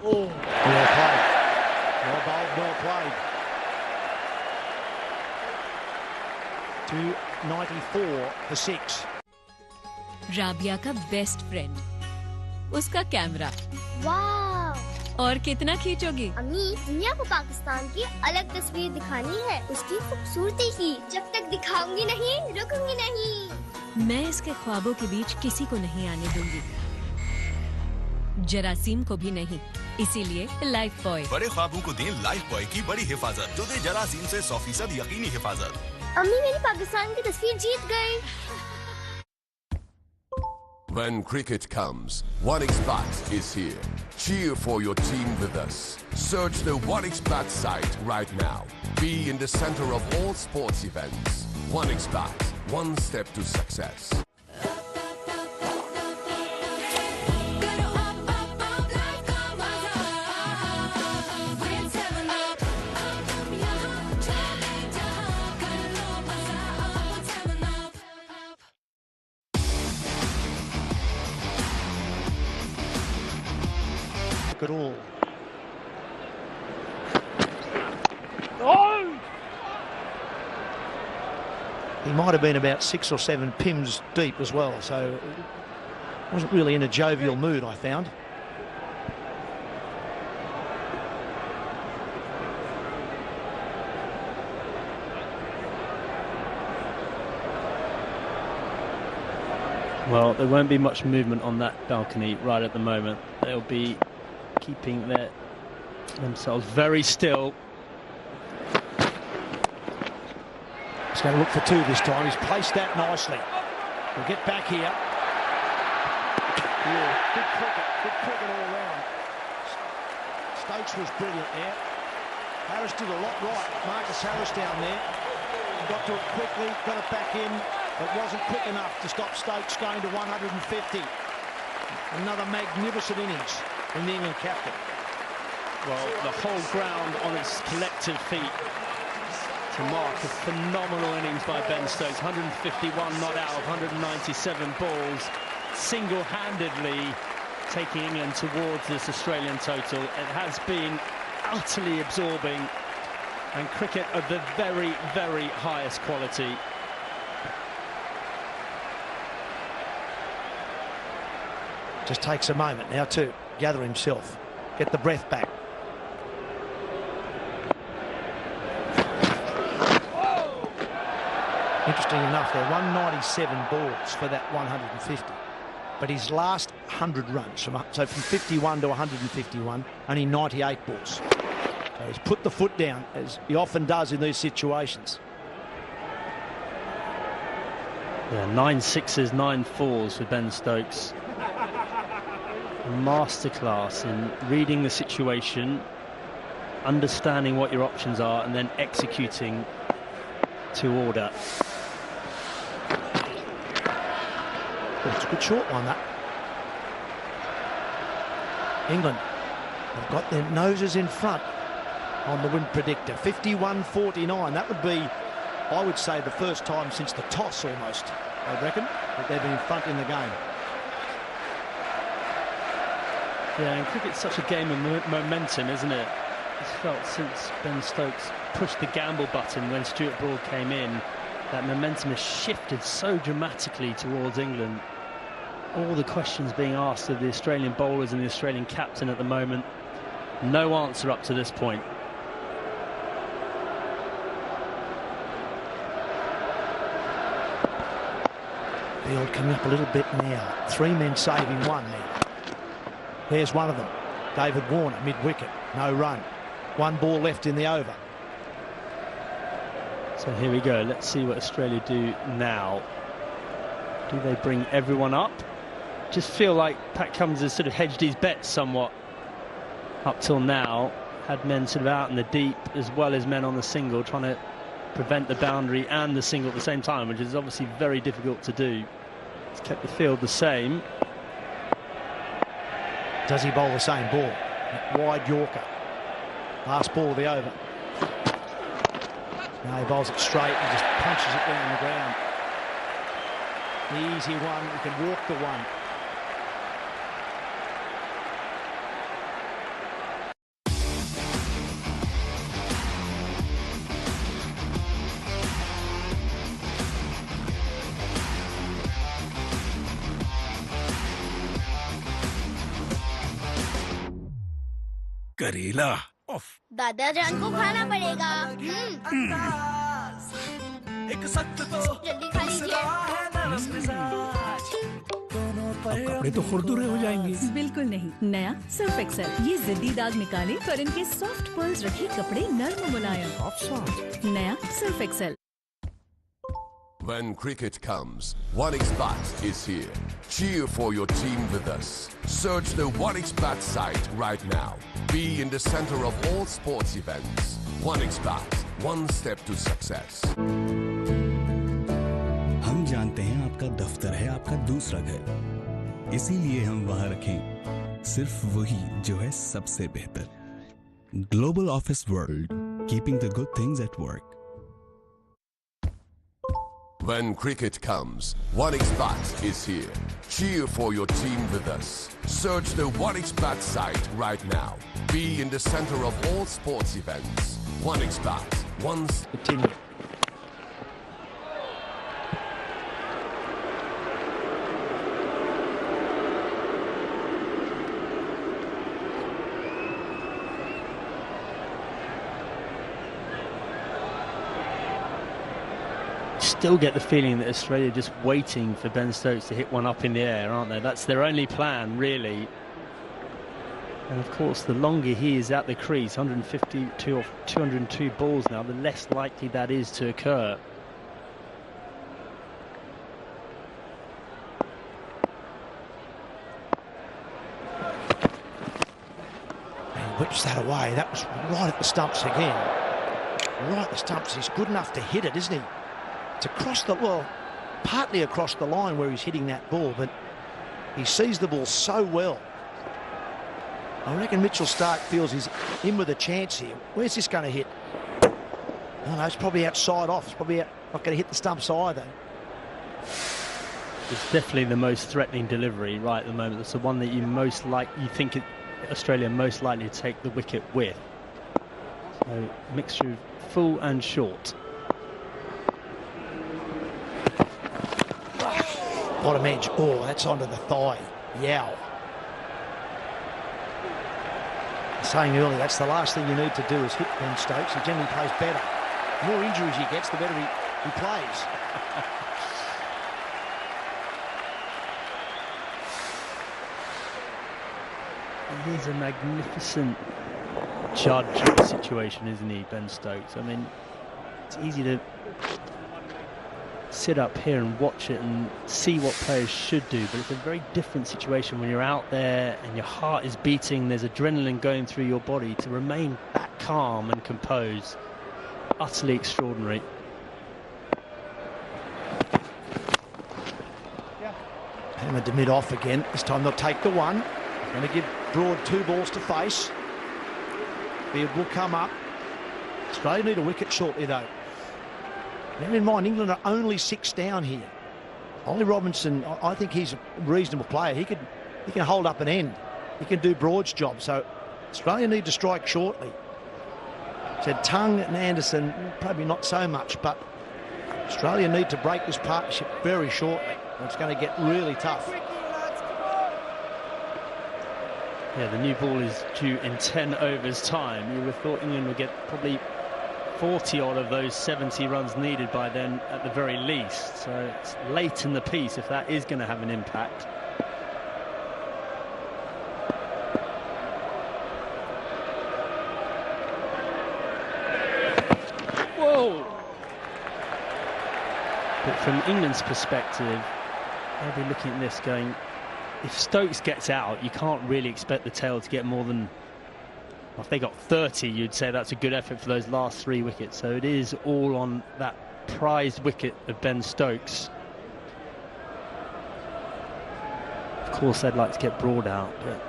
Oh, well played. Well bowled, well played. 294 for 6. Rabia का best friend, उसका camera. वाव! और कितना खींचोगी? अम्मी, दुनिया को पाकिस्तान की अलग तस्वीर दिखानी है, उसकी खूबसूरती की। जब तक दिखाऊंगी नहीं, रुकूंगी नहीं। मैं इसके ख्वाबों के बीच किसी को नहीं आने दूंगी, जरासीम को भी नहीं। इसीलिए लाइफ बॉय। बड़े ख्वाबों को दें लाइफ बॉय की बड़ी हिफाजत, जो दे जरासीम से 100% यकीनी हिफाजत। अम्मी, मेरी पाकिस्तान की तस्वीर जीत गई। When cricket comes, OneXBet is here. Cheer for your team with us. Search the OneXBet site right now. Be in the center of all sports events. OneXBet, one step to success. At all. Oh! He might have been about 6 or 7 pims deep as well, so wasn't really in a jovial mood, I found. Well, there won't be much movement on that balcony right at the moment. They'll be keeping themselves very still. He's going to look for 2 this time. He's placed that nicely. We'll get back here. Yeah, good cricket all round. Stokes was brilliant there. Harris did a lot right. Marcus Harris down there. Got to it quickly, got it back in. It wasn't quick enough to stop Stokes going to 150. Another magnificent innings from the England captain. Well, the whole ground on its collective feet to mark a phenomenal innings by Ben Stokes. 151 not out of 197 balls, single-handedly taking England towards this Australian total. It has been utterly absorbing, and cricket of the very, very highest quality. Just takes a moment now to gather himself, get the breath back. Interesting enough, there are 197 balls for that 150. But his last 100 runs, so from 51 to 151, only 98 balls. So he's put the foot down, as he often does in these situations. Yeah, 9 sixes, 9 fours for Ben Stokes. A masterclass in reading the situation, understanding what your options are, and then executing to order. Well, it's a good short one, that. England have got their noses in front on the win predictor. 51-49. That would be, I would say, the first time since the toss almost, I reckon, that they've been in front in the game. Yeah, and cricket's such a game of momentum, isn't it? It's felt since Ben Stokes pushed the gamble button when Stuart Broad came in, that momentum has shifted so dramatically towards England. All the questions being asked of the Australian bowlers and the Australian captain at the moment. No answer up to this point. Field coming up a little bit now. 3 men saving 1 there. There's one of them, David Warner, mid-wicket, no run. 1 ball left in the over. So here we go, let's see what Australia do now. Do they bring everyone up? Just feel like Pat Cummins has sort of hedged his bets somewhat up till now. Had men sort of out in the deep as well as men on the single, trying to prevent the boundary and the single at the same time, which is obviously very difficult to do. He's kept the field the same. Does he bowl the same ball? Wide Yorker. Last ball of the over. No, he bowls it straight and just punches it down the ground. The easy one, you can walk the one. करेला दादाजान को खाना पड़ेगा। एक सख्त तो जल्दी खा लीजिए। कपड़े तो खुरदुरे हो जाएंगे। बिल्कुल नहीं, नया सर्फ एक्सेल ये जिद्दी दाग निकाले पर इनके सॉफ्ट पर्ल्स रखे कपड़े नर्म मुलायम। नया Surf Excel. When cricket comes, OneXBet is here. Cheer for your team with us. Search the OneXBet site right now. Be in the center of all sports events. OneXBet, one step to success. हम जानते हैं आपका दफ्तर है आपका दूसरा घर, इसीलिए हम वहां रखें सिर्फ वही जो है सबसे बेहतर। Global office world, keeping the good things at work. When cricket comes, OneXBet is here. Cheer for your team with us. Search the OneXBet site right now. Be in the center of all sports events. OneXBet, one. Continue. Still get the feeling that Australia are just waiting for Ben Stokes to hit one up in the air, aren't they? That's their only plan, really. And of course, the longer he is at the crease, 152 or 202 balls now, the less likely that is to occur. He whips that away. That was right at the stumps again. Right at the stumps. He's good enough to hit it, isn't he? It's across the, well, partly across the line where he's hitting that ball, but he sees the ball so well. I reckon Mitchell Starc feels he's in with a chance here. Where's this going to hit? Oh no, it's probably outside off. It's probably not going to hit the stumps either. It's definitely the most threatening delivery right at the moment. It's the one that you think Australia are most likely to take the wicket with. So mixture of full and short. Bottom edge. Oh, that's onto the thigh. Yow. Saying earlier, that's the last thing you need to do is hit Ben Stokes. He generally plays better. The more injuries he gets, the better he plays. He is a magnificent judge of the situation, isn't he, Ben Stokes? I mean, it's easy to sit up here and watch it and see what players should do, but it's a very different situation when you're out there and your heart is beating, there's adrenaline going through your body. To remain that calm and composed, utterly extraordinary. Hammered to mid-off again. This time they'll take the one. Going to give Broad 2 balls to face. Beard will come up. Australia need a wicket shortly though. Bear in mind, England are only 6 down here. Ollie Robinson, I think he's a reasonable player. He can hold up an end. He can do Broad's job. So Australia need to strike shortly. Said Tongue and Anderson, probably not so much, but Australia need to break this partnership very shortly. It's going to get really tough. Yeah, the new ball is due in 10 overs time. You would have thought England would get probably 40 odd of those 70 runs needed by then at the very least. So it's late in the piece if that is going to have an impact. Whoa! But from England's perspective, they'll be looking at this going, if Stokes gets out, you can't really expect the tail to get more than, well, if they got 30, you'd say that's a good effort for those last 3 wickets. So it is all on that prized wicket of Ben Stokes. Of course, they'd like to get Broad out, but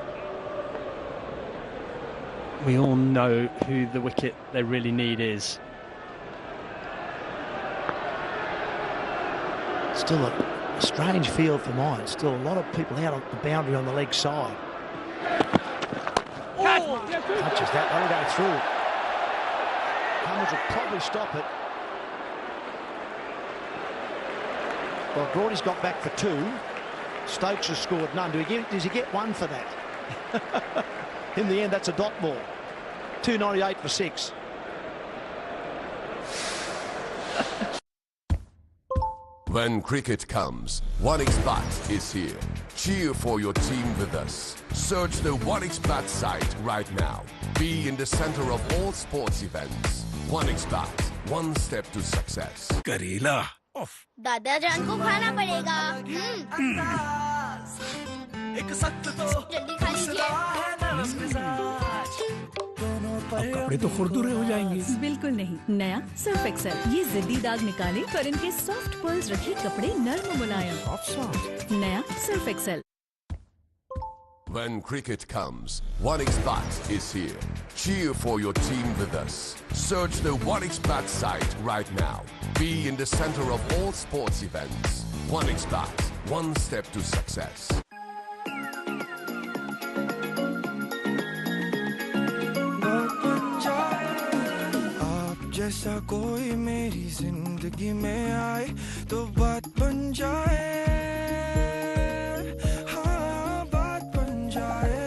we all know who the wicket they really need is. Still a strange field for mine. Still a lot of people out on the boundary on the leg side. Touches that, that'll go through. Cummins will probably stop it. Well, Broady's got back for 2. Stokes has scored none. Does he get 1 for that? In the end, that's a dot ball. 298 for 6. When cricket comes, 1xBet is here. Cheer for your team with us. Search the 1xBet site right now. Be in the center of all sports events. 1xBet, one step to success. करेला of दादा जान को खाना पड़ेगा। जल्दी खा लीजिए। कपड़े तो खुरदुरे हो जाएंगे। बिल्कुल नहीं, नया सर्फ एक्सेल ये जिद्दी दाग निकाले पर इनके सॉफ्ट पर्ल्स रखे कपड़े नर्म मुलायम। नया Surf Excel. When cricket comes, 1xBet is here. Cheer for your team with us. Search the 1xBet site right now. Be in the center of all sports events. 1xBet, one step to success. जैसा कोई मेरी जिंदगी में आए तो बात बन जाए, हाँ बात बन जाए।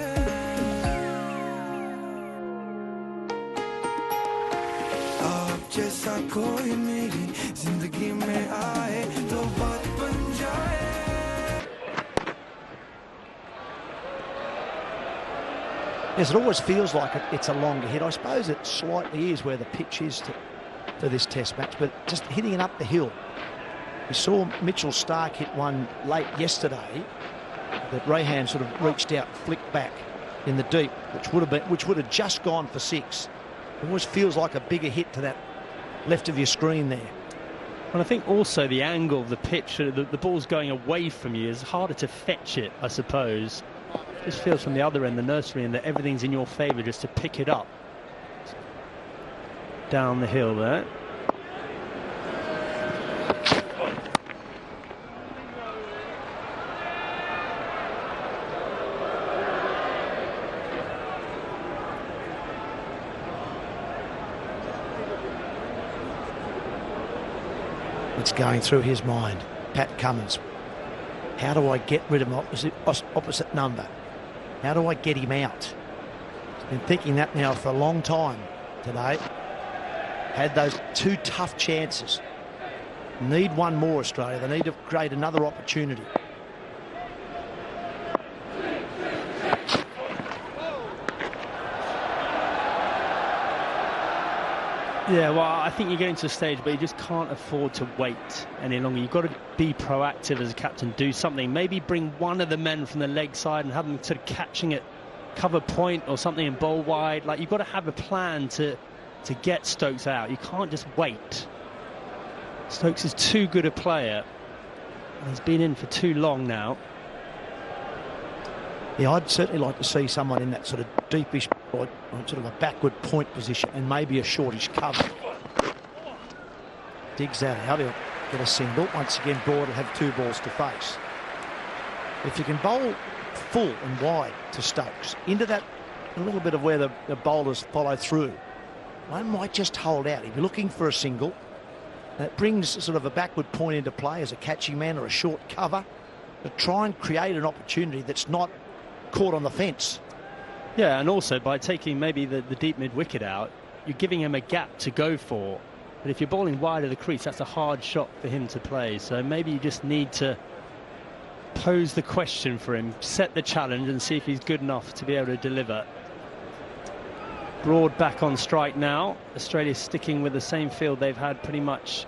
आप जैसा कोई मेरी जिंदगी में आए तो बात बन जाए। Yes, it always feels like it's a longer hit. I suppose it slightly is where the pitch is for this test match, but just hitting it up the hill. We saw Mitchell Starc hit one late yesterday that Rehan sort of reached out, flicked back in the deep, which would have just gone for 6. It always feels like a bigger hit to that left of your screen there. And I think also the angle of the pitch, the ball's going away from you, is harder to fetch it, I suppose. Just feels from the other end, the nursery, and that everything's in your favour just to pick it up. Down the hill there. It's going through his mind. Pat Cummins. How do I get rid of my opposite number? How do I get him out? He's been thinking that now for a long time today. Had those 2 tough chances. Need one more, Australia. They need to create another opportunity. Yeah, well, I think you're getting to a stage where you just can't afford to wait any longer. You've got to be proactive as a captain, do something. Maybe bring one of the men from the leg side and have them sort of catching it, cover point or something and bowl wide. Like, you've got to have a plan to get Stokes out. You can't just wait. Stokes is too good a player. And he's been in for too long now. Yeah, I'd certainly like to see someone in that sort of deepish, or sort of a backward point position and maybe a shortish cover. Digs that out, he'll get a single. Once again, Broad will have 2 balls to face. If you can bowl full and wide to Stokes, into that a little bit of where the bowlers follow through, one might just hold out. If you're looking for a single, that brings sort of a backward point into play as a catching man or a short cover, to try and create an opportunity that's not caught on the fence. Yeah, and also by taking maybe the deep mid-wicket out, you're giving him a gap to go for. But if you're bowling wide of the crease, that's a hard shot for him to play. So maybe you just need to pose the question for him, set the challenge and see if he's good enough to be able to deliver. Broad back on strike now. Australia sticking with the same field they've had pretty much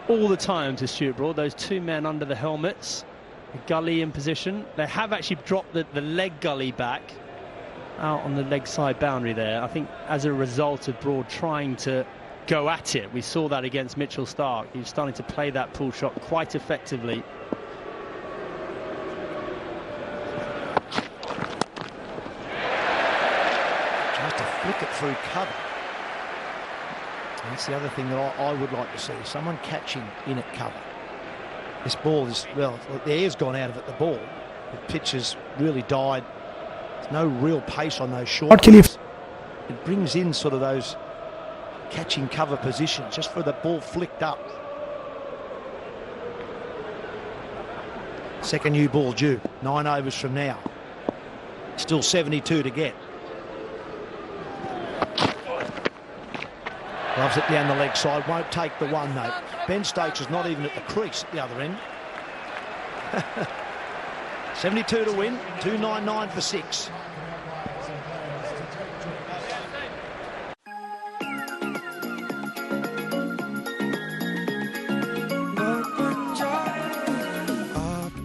all the time to Stuart Broad. Those 2 men under the helmets. The gully in position. They have actually dropped the leg gully back out on the leg side boundary there. I think as a result of Broad trying to go at it. We saw that against Mitchell Starc. He was starting to play that pull shot quite effectively. Tries to flick it through cover. And that's the other thing that I would like to see. Someone catching in at cover. This ball is, well, the air's gone out of it, the ball. The pitch has really died. There's no real pace on those short ones. It brings in sort of those catching cover positions just for the ball flicked up. Second new ball due, 9 overs from now. Still 72 to get. Loves it down the leg side, won't take the one though. Ben Stokes is not even at the crease at the other end. 72 to win, 299 for 6.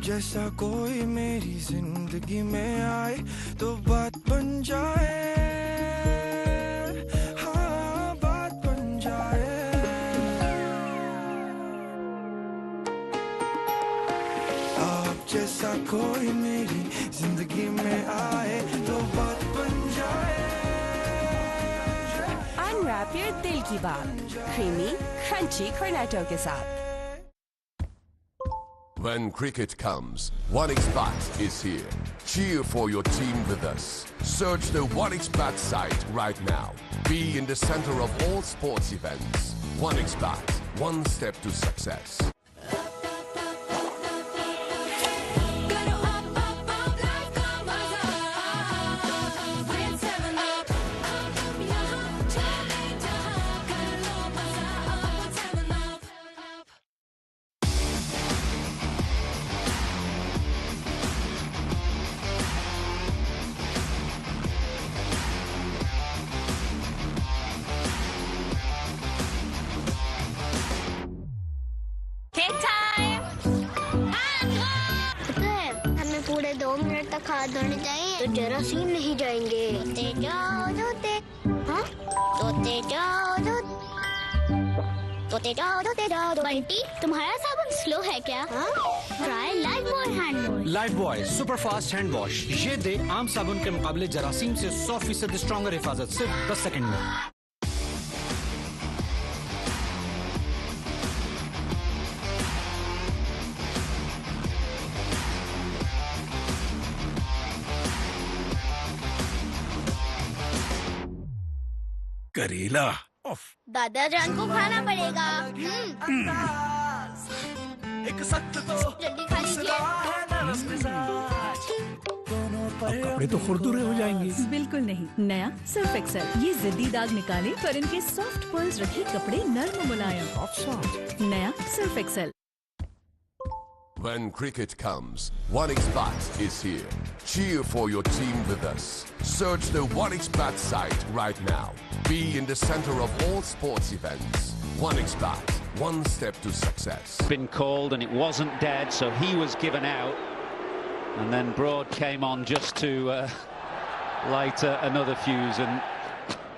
जैसा कोई मेरी जिंदगी में आए तो बात बन जाए हाँ बात बन जाए आप जैसा कोई मेरी जिंदगी में आए तो बात बन जाए अनरैप योर दिल की बात क्रीमी क्रंची cornetto के साथ When cricket comes, 1xBet is here. Cheer for your team with us. Search the 1xBet site right now. Be in the center of all sports events. 1xBet, one step to success. हाथ धोने चाहिए तो जरासीम नहीं जाएंगे। धोते जाओ धोते, हाँ? धोते जाओ धोते जाओ धोते जाओ। बंटी तुम्हारा साबुन स्लो है क्या? हाँ? Try life boy hand wash. Life boy super fast hand wash ये दे आम साबुन के मुकाबले जरासीम से 100% स्ट्रॉन्गर हिफाजत सिर्फ 10 सेकंड में। करेला दादा जान को खाना पड़ेगा। एक सख्त तो जल्दी खा लीजिए। कपड़े तो खुरदुरे हो जाएंगे। बिल्कुल नहीं, नया सर्फ एक्सेल ये जिद्दी दाग निकाले पर इनके सॉफ्ट पर्ल्स रखे कपड़े नर्म मुलायम। नया Surf Excel. When cricket comes, 1xBet is here. Cheer for your team with us. Search the 1xBet site right now. Be in the center of all sports events. 1xBet, one step to success. Been called and it wasn't dead, so he was given out. And then Broad came on just to light another fuse and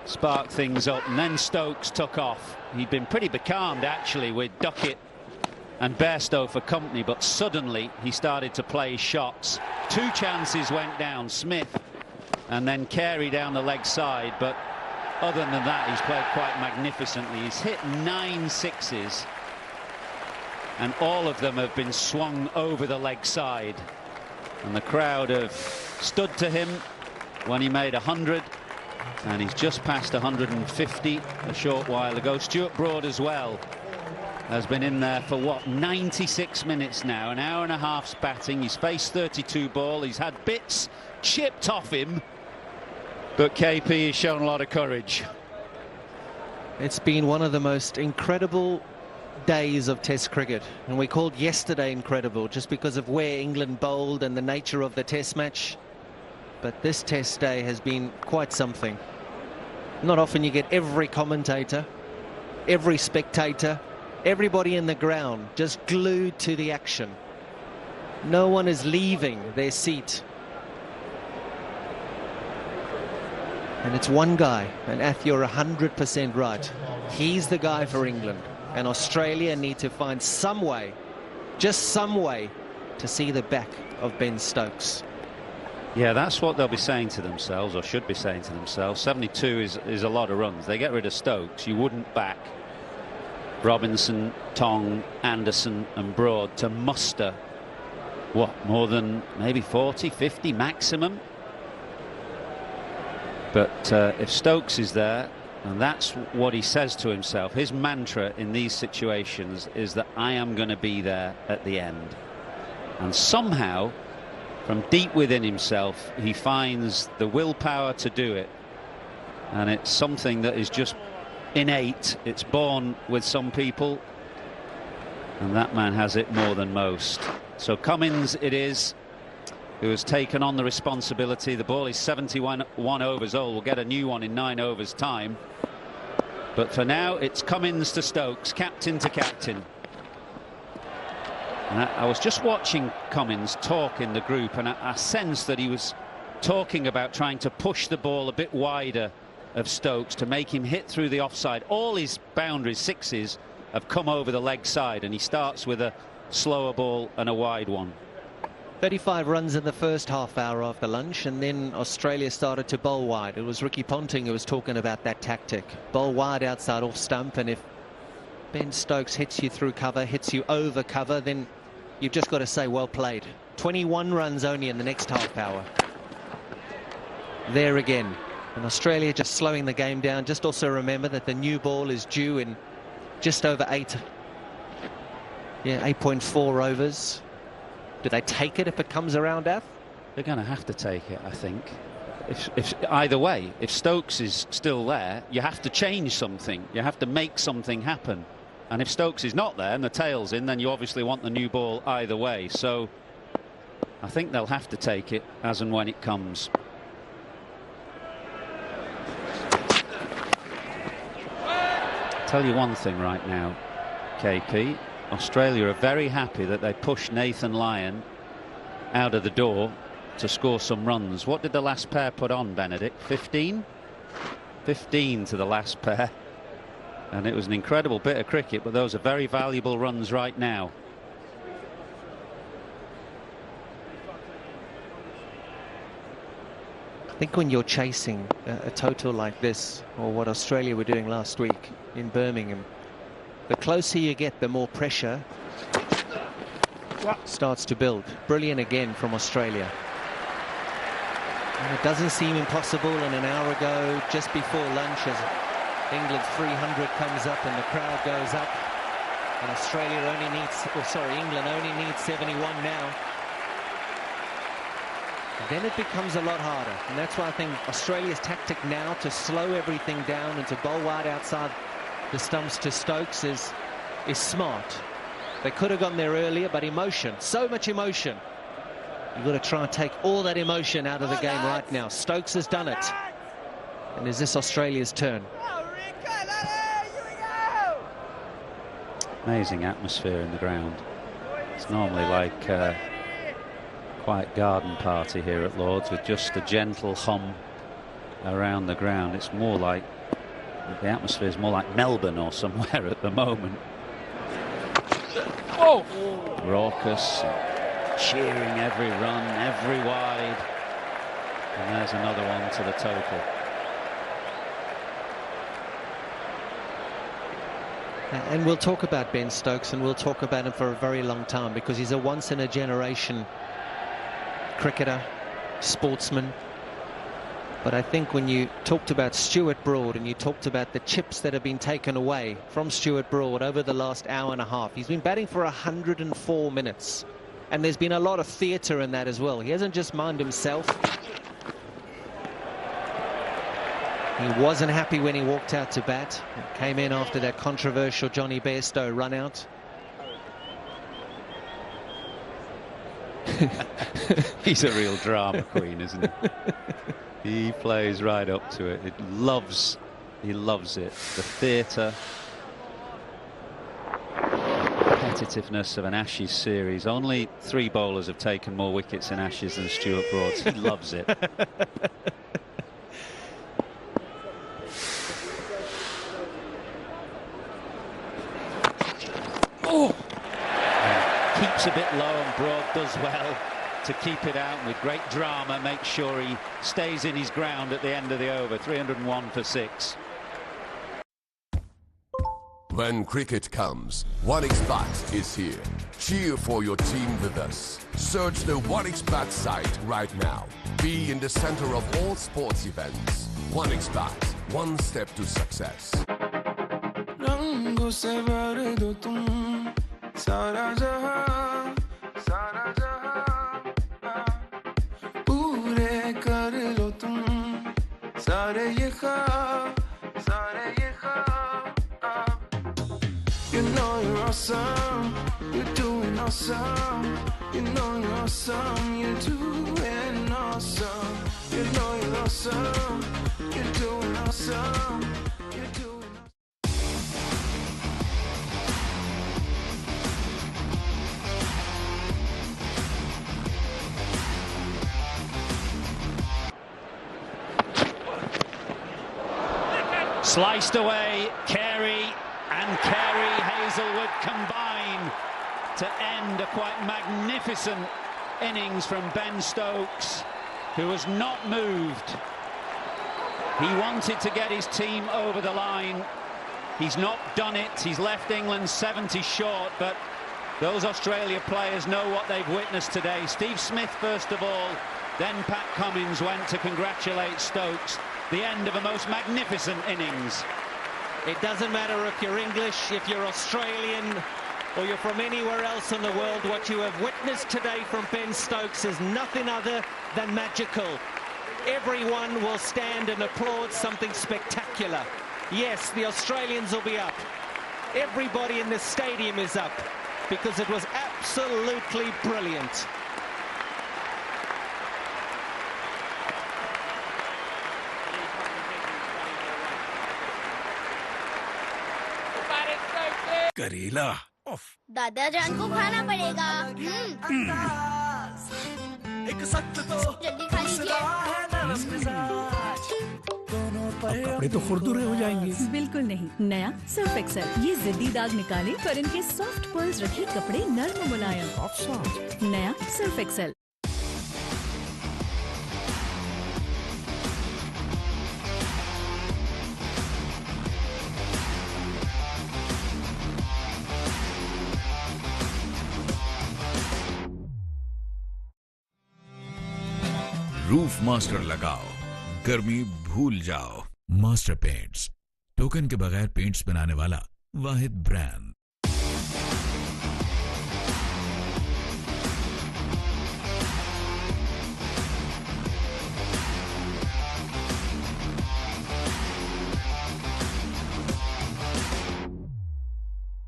spark things up. And then Stokes took off. He'd been pretty becalmed actually with Duckett and Bairstow for company, but suddenly he started to play shots. 2 chances went down, Smith and then Carey down the leg side, but other than that he's played quite magnificently. He's hit 9 sixes and all of them have been swung over the leg side, and the crowd have stood to him when he made 100, and he's just passed 150 a short while ago. Stuart Broad as well has been in there for what, 96 minutes now, an hour and a half's batting. He's faced 32 ball, he's had bits chipped off him, but KP has shown a lot of courage. It's been one of the most incredible days of Test cricket, and we called yesterday incredible just because of where England bowled and the nature of the Test match, but this Test day has been quite something. Not often you get every commentator, every spectator, everybody in the ground just glued to the action. No one is leaving their seat. And it's one guy, and Ath, you're 100% right. He's the guy for England. And Australia need to find some way, just some way, to see the back of Ben Stokes. Yeah, that's what they'll be saying to themselves, or should be saying to themselves. 72 is a lot of runs. They get rid of Stokes, you wouldn't back Robinson, Tong, Anderson and Broad to muster, what, more than maybe 40, 50 maximum? But if Stokes is there, and that's what he says to himself, his mantra in these situations is that I am going to be there at the end. And somehow, from deep within himself, he finds the willpower to do it. And it's something that is just innate. It's born with some people, and that man has it more than most. So Cummins it is, who has taken on the responsibility. The ball is 71 overs old. We'll get a new one in 9 overs time. But for now, it's Cummins to Stokes, captain to captain. And I was just watching Cummins talk in the group, and I sensed that he was talking about trying to push the ball a bit wider of Stokes to make him hit through the offside. All his boundaries, sixes, have come over the leg side, and he starts with a slower ball and a wide one. 35 runs in the first half hour after lunch, and then Australia started to bowl wide. It was Ricky Ponting who was talking about that tactic. Bowl wide outside off stump, and if Ben Stokes hits you through cover, hits you over cover, then you've just got to say well played. 21 runs only in the next half hour. There again. And Australia just slowing the game down. Just also remember that the new ball is due in just over 8.4 overs. Do they take it if it comes around, Af? They're going to have to take it, I think. If either way, if Stokes is still there, you have to change something. You have to make something happen. And if Stokes is not there and the tail's in, then you obviously want the new ball either way. So I think they'll have to take it as and when it comes. Tell you one thing right now, KP, Australia are very happy that they pushed Nathan Lyon out of the door to score some runs. What did the last pair put on, Benedict? 15? 15 to the last pair. And it was an incredible bit of cricket, but those are very valuable runs right now. I think when you're chasing a total like this, or what Australia were doing last week in Birmingham, the closer you get, the more pressure starts to build. Brilliant again from Australia. And it doesn't seem impossible. And an hour ago, just before lunch, as England's 300 comes up and the crowd goes up, and Australia only needs, England only needs 71 now. Then it becomes a lot harder, and that's why I think Australia's tactic now to slow everything down and to bowl wide outside the stumps to Stokes is smart. They could have gone there earlier, but emotion, so much emotion. You've got to try and take all that emotion out of the game right now. Stokes has done it, and is this Australia's turn? Amazing atmosphere in the ground. It's normally like quiet garden party here at Lord's with just a gentle hum around the ground. It's more like, the atmosphere is more like Melbourne or somewhere at the moment. Oh! Raucous, cheering every run, every wide. And there's another one to the total. And we'll talk about Ben Stokes, and we'll talk about him for a very long time, because he's a once-in-a-generation cricketer, sportsman. But I think when you talked about Stuart Broad and you talked about the chips that have been taken away from Stuart Broad over the last hour and a half, he's been batting for 104 minutes. And there's been a lot of theatre in that as well. He hasn't just minded himself. He wasn't happy when he walked out to bat and came in after that controversial Johnny Bairstow run out. He's a real drama queen, isn't he? He plays right up to it. He loves it. The theatre, competitiveness of an Ashes series. Only 3 bowlers have taken more wickets in Ashes than Stuart Broad. He loves it. Oh! Keeps a bit low, and Broad does well to keep it out, and with great drama make sure he stays in his ground at the end of the over. 301 for 6. When cricket comes, OneXBet is here. Cheer for your team with us. Search the OneXBet site right now. Be in the center of all sports events. OneXBet, one step to success. रंगों से भर दो तुम सारा जहां पूरे कर लो तुम सारे ये ख्वाब awesome. You're doing awesome. You know you're awesome. You're doing awesome. You know you're awesome. You're doing awesome. You're doing Sliced away, Carey and Carey Hazelwood combine to end a quite magnificent innings from Ben Stokes, who has not moved. He wanted to get his team over the line. He's not done it. He's left England 70 short, but those Australia players know what they've witnessed today. Steve Smith, first of all, then Pat Cummins went to congratulate Stokes. The end of a most magnificent innings. It doesn't matter if you're English, if you're Australian, or you're from anywhere else in the world. What you have witnessed today from Ben Stokes is nothing other than magical. Everyone will stand and applaud something spectacular. Yes, the Australians will be up. Everybody in the stadium is up because it was absolutely brilliant. करेला दादा जान को खाना पड़ेगा। एक सख्त तो जल्दी खा लीजिए। कपड़े तो खुरदुरे हो जाएंगे। बिल्कुल नहीं, नया सर्फ एक्सेल ये जिद्दी दाग निकाले पर इनके सॉफ्ट पर्ल्स रखे कपड़े नर्म मुलायम। नया सर्फ एक्सेल। रूफ मास्टर लगाओ, गर्मी भूल जाओ। मास्टर पेंट्स, टोकन के बगैर पेंट्स बनाने वाला वाहिद ब्रांड।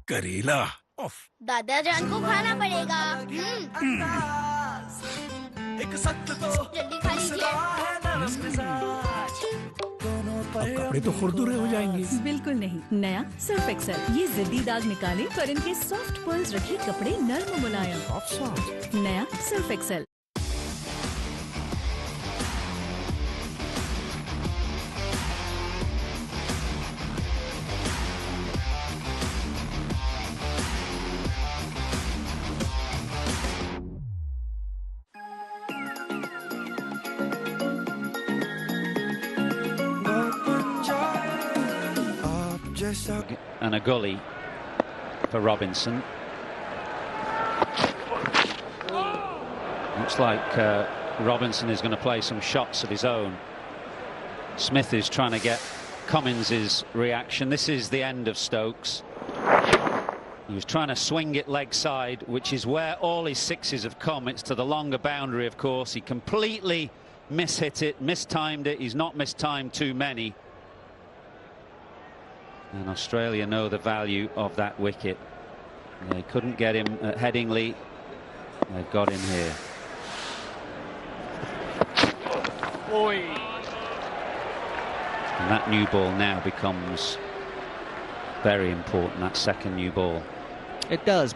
करेला दादा जान को खाना पड़ेगा। एक सख्त तो जल्दी खा लीजिए। कपड़े तो खुरदुरे हो जाएंगे। बिल्कुल नहीं, नया सर्फ एक्सेल ये जिद्दी दाग निकाले पर इनके सॉफ्ट पर्ल्स रखे कपड़े नर्म मुलायम। नया Surf Excel. And a gully for Robinson. Looks like Robinson is going to play some shots of his own. Smith is trying to get Cummins' reaction. This is the end of Stokes. He was trying to swing it leg side, which is where all his sixes have come. It's to the longer boundary, of course. He completely mishit it, mistimed it. He's not mistimed too many. And Australia know the value of that wicket. They couldn't get him at Headingley. They've got him here. And that new ball now becomes very important, that second new ball. It does.